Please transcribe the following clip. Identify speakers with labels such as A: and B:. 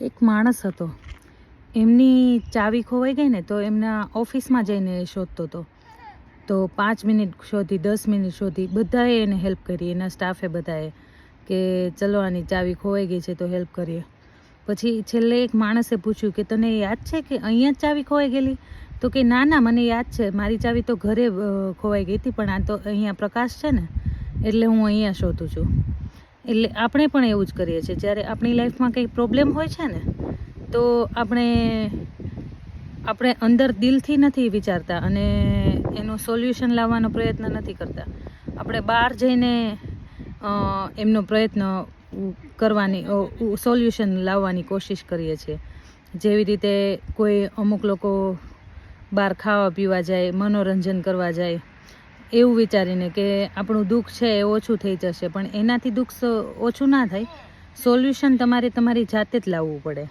A: એક માણસ હતો, એમની ચાવી ખોવાઈ ગઈ ને તો એમના ઓફિસમાં જઈને શોધતો હતો. તો 5 મિનિટ શોધી, 10 મિનિટ શોધી, બધાએ એને હેલ્પ કરી, એના સ્ટાફે બધાએ, કે ચલો આની ચાવી ખોવાઈ ગઈ છે તો હેલ્પ કરીએ. પછી છેલ્લે એક માણસે પૂછ્યું કે તને યાદ છે કે અહીંયા જ ચાવી ખોવાઈ ગયેલી? તો કે ના ના, મને યાદ છે, મારી ચાવી તો ઘરે ખોવાઈ ગઈ હતી, પણ આ તો અહીંયા પ્રકાશ છે ને એટલે હું અહીંયા શોધું છું. એટલે આપણે પણ એવું જ કરીએ છીએ. જ્યારે આપણી લાઈફમાં કંઈ પ્રોબ્લેમ હોય છે ને તો આપણે અંદર દિલથી નથી વિચારતા અને એનું સોલ્યુશન લાવવાનો પ્રયત્ન નથી કરતા. આપણે બહાર જઈને એમનો પ્રયત્ન કરવાની, સોલ્યુશન લાવવાની કોશિશ કરીએ છીએ. જેવી રીતે કોઈ અમુક લોકો બહાર ખાવા પીવા જાય, મનોરંજન કરવા જાય, એવું વિચારીને કે આપણું દુઃખ છે એ ઓછું થઈ જશે, પણ એનાથી દુઃખ ઓછું ના થાય. સોલ્યુશન તમારે તમારી જાતે જ લાવવું પડે.